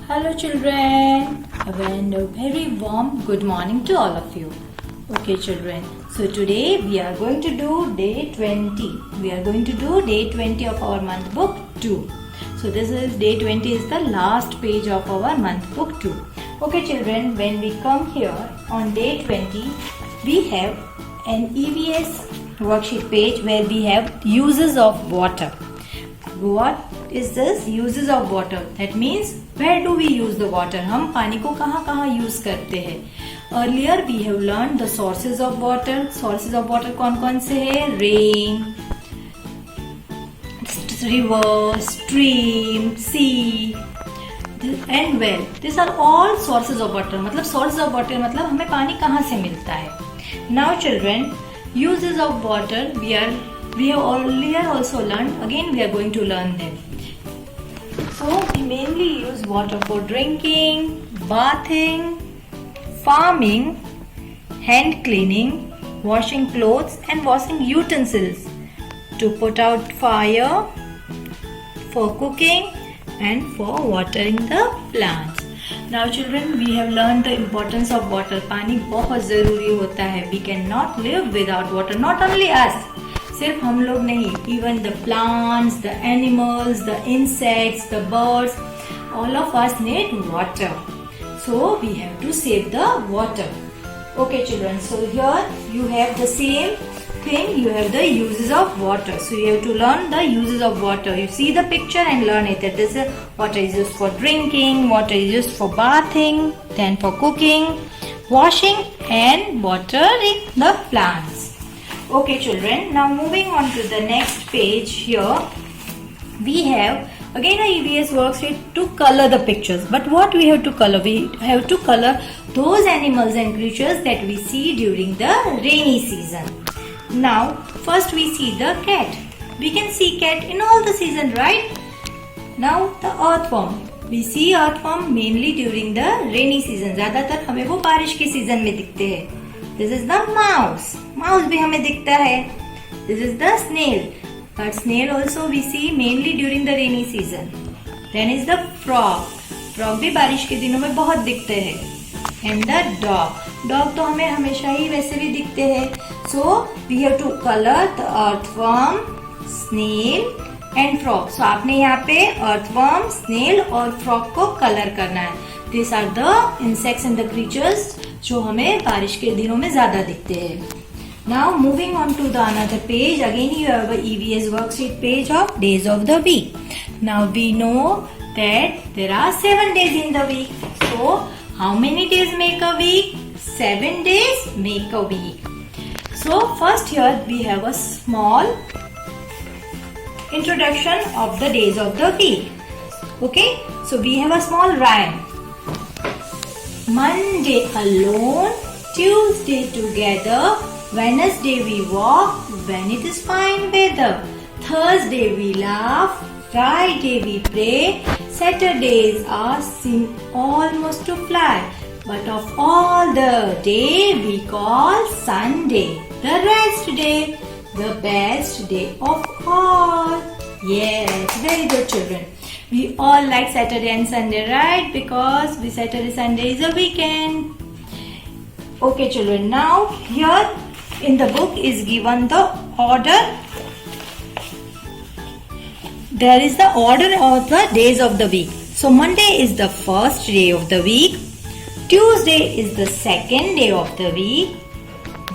Hello children, and a very warm good morning to all of you. Okay children, so today we are going to do day 20. We are going to do day 20 of our month book 2. So this is day 20 is the last page of our month book 2. Okay children, when we come here on day 20, we have an EVS worksheet page where we have uses of water. What is this? Uses of water. That means where do we use the water? हम पानी को कहाँ कहाँ use करते हैं? Earlier we have learned the sources of water. Sources of water कौन कौन से हैं? Rain, river, stream, sea and well. These are all sources of water. मतलब sources of water मतलब हमें पानी कहाँ से मिलता है? Now children, uses of water we have earlier also learned. Again we are going to learn them. So we mainly use water for drinking, bathing, farming, hand cleaning, washing clothes and washing utensils, to put out fire, for cooking and for watering the plants. Now children, we have learned the importance of water. पानी बहुत ज़रूरी होता है. We cannot live without water. Not only us. सिर्फ हम लोग नहीं, even the plants, the animals, the insects, the birds, all of us need water. So we have to save the water. Okay children, so here you have the same thing, you have the uses of water. So you have to learn the uses of water. You see the picture and learn it. That this water is used for drinking, water is used for bathing, then for cooking, washing and watering the plants. Okay children, now moving on to the next page here, we have again a EVS worksheet to color the pictures. But what we have to color? We have to color those animals and creatures that we see during the rainy season. Now, first we see the cat. We can see cat in all the season, right? Now the earthworm. We see earthworm mainly during the rainy season. ज़्यादातर हमें वो बारिश के season में दिखते हैं. This is the mouse. Mouse भी हमें दिखता है. This is the snail. But snail also we see mainly during the rainy season. Then is the frog. Frog भी बारिश के दिनों में बहुत दिखते हैं. And the dog. Dog तो हमें हमेशा ही वैसे भी दिखते हैं. So we have to color the earthworm, snail and frog. So आपने यहाँ पे earthworm, snail और frog को color करना है. These are the insects and the creatures जो हमें बारिश के दिनों में ज्यादा दिखते हैं. Now moving on to the another page, again you have a EVS worksheet page of days of the week. Now we know that there are 7 days in the week. So how many days make a week? 7 days make a week. So first here we have a small introduction of the days of the week. Okay, so we have a small rhyme. Monday alone, Tuesday together, Wednesday we walk when it is fine weather, Thursday we laugh, Friday we pray, Saturdays are seem almost to fly, but of all the day we call Sunday, the rest day, the best day of all. Yes, very good children. We all like Saturday and Sunday, right? Because Saturday, Sunday is a weekend. Okay children, now here in the book is given the order. There is the order of the days of the week. So Monday is the first day of the week. Tuesday is the second day of the week.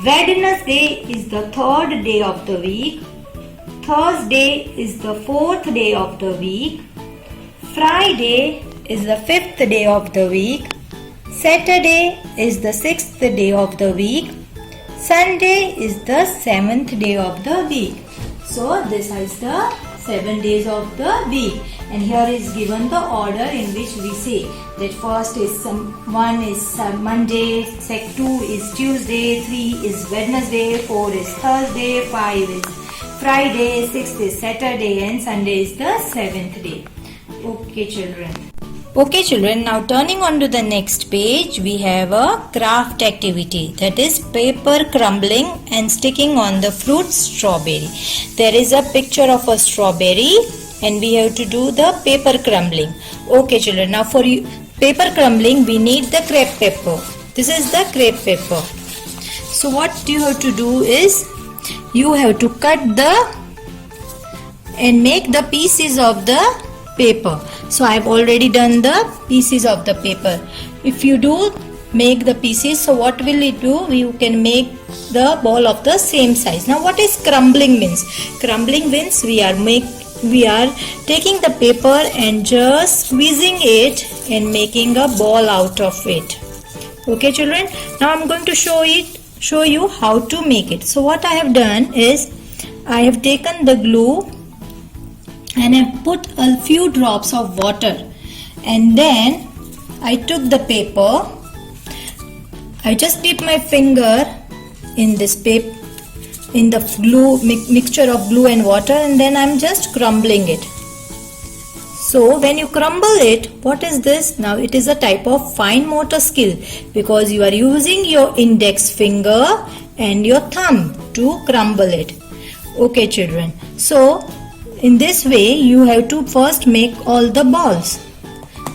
Wednesday is the third day of the week. Thursday is the fourth day of the week. Friday is the fifth day of the week. Saturday is the sixth day of the week. Sunday is the seventh day of the week. So this is the 7 days of the week. And here is given the order in which we say that first is 1 is Monday, 2 is Tuesday, 3 is Wednesday, 4 is Thursday, 5 is Friday, 6 is Saturday and Sunday is the 7th day. Okay children, now turning on to the next page, we have a craft activity, that is paper crumbling and sticking on the fruit strawberry. There is a picture of a strawberry and we have to do the paper crumbling. Okay children, now for you paper crumbling, we need the crepe paper. This is the crepe paper. So what you have to do is, you have to cut and make the pieces of the paper. So I have already done the pieces of the paper. If you do make the pieces, so what will it do? You can make the ball of the same size. Now what is crumbling means? Crumbling means we are taking the paper and just squeezing it and making a ball out of it. Okay children, now I'm going to show you how to make it. So what I have done is, I have taken the glue and I put a few drops of water, and then I took the paper. I just dip my finger in this paper, in the glue mixture of glue and water, and then I'm just crumbling it. So when you crumble it, what is this? Now it is a type of fine motor skill, because you are using your index finger and your thumb to crumble it. Okay children, so in this way you have to first make all the balls.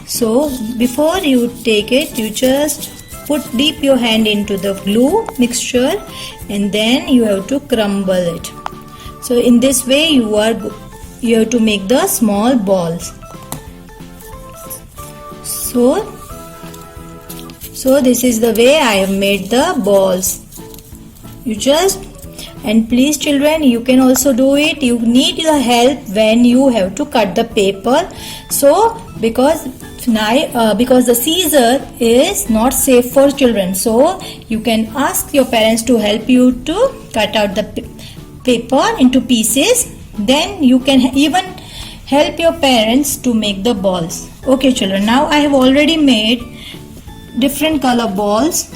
So before you take it, you just dip your hand into the glue mixture, and then you have to crumble it. So in this way you have to make the small balls. So this is the way I have made the balls. And please children, you can also do it. You need your help when you have to cut the paper. So because the scissor is not safe for children, so you can ask your parents to help you to cut out the paper into pieces. Then you can even help your parents to make the balls. Okay children, now I have already made different color balls.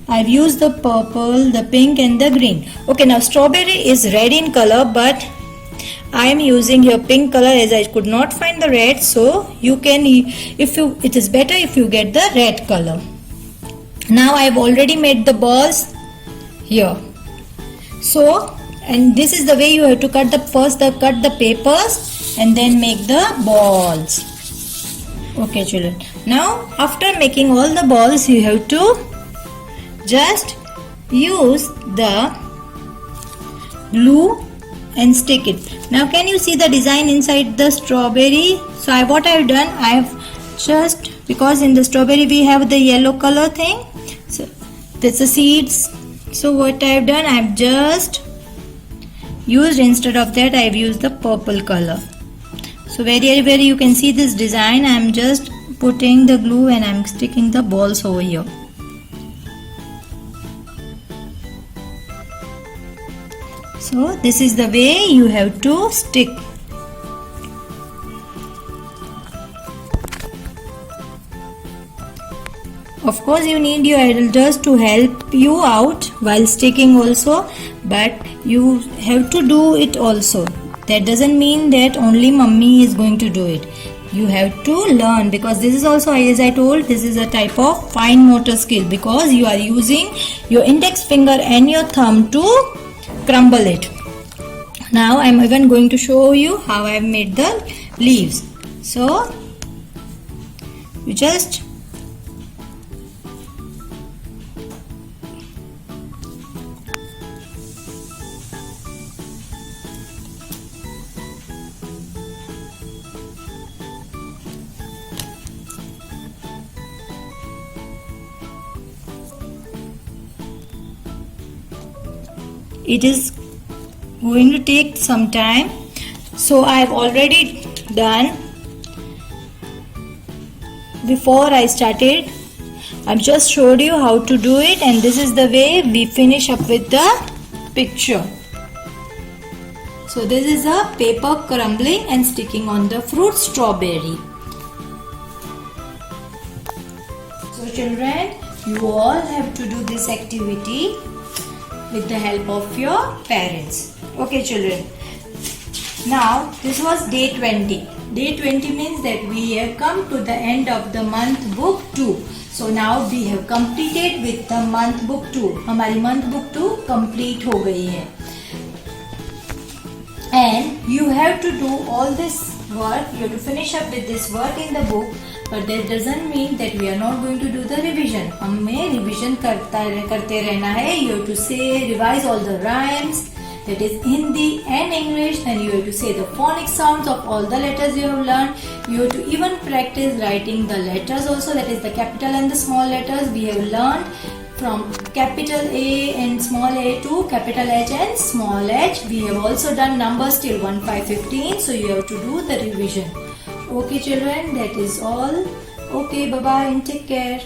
I've used the purple, the pink and the green. Okay, now strawberry is red in color, but I am using here pink color as I could not find the red. So it is better if you get the red color. Now I have already made the balls here. So, and this is the way you have to cut the papers and then make the balls. Okay children, now after making all the balls, you have to just use the glue and stick it. Now can you see the design inside the strawberry? So what I have done, I have just, because in the strawberry we have the yellow color thing, so that's the seeds. So what I have done, I have just used, instead of that I have used the purple color. So very you can see this design. I am just putting the glue and I am sticking the balls over here. So this is the way you have to stick. Of course you need your elders to help you out while sticking also, but you have to do it also. That doesn't mean that only mummy is going to do it. You have to learn, because this is also, as I told, this is a type of fine motor skill, because you are using your index finger and your thumb to crumble it. Now I am even going to show you how I have made the leaves. So you just it is going to take some time. So I have already done before I started. I've just showed you how to do it, and this is the way we finish up with the picture. So this is a paper crumbling and sticking on the fruit strawberry. So children, you all have to do this activity with the help of your parents. Okay children, now this was day 20. Day 20 means that we have come to the end of the month book 2. So now we have completed with the month book 2. हमारी month book 2 complete हो गई है. And you have to do all this work. You have to finish up with this work in the book, but that doesn't mean that we are not going to do the revision. हमें revision करते रहना है. You have to say, revise all the rhymes, that is Hindi and English. Then you have to say the phonic sounds of all the letters you have learned. You have to even practice writing the letters also, that is the capital and the small letters we have learned from capital A and small a to capital H and small h. We have also done numbers till 1, 5, 15. So you have to do the revision. Okay children, that is all. Okay, bye bye and take care.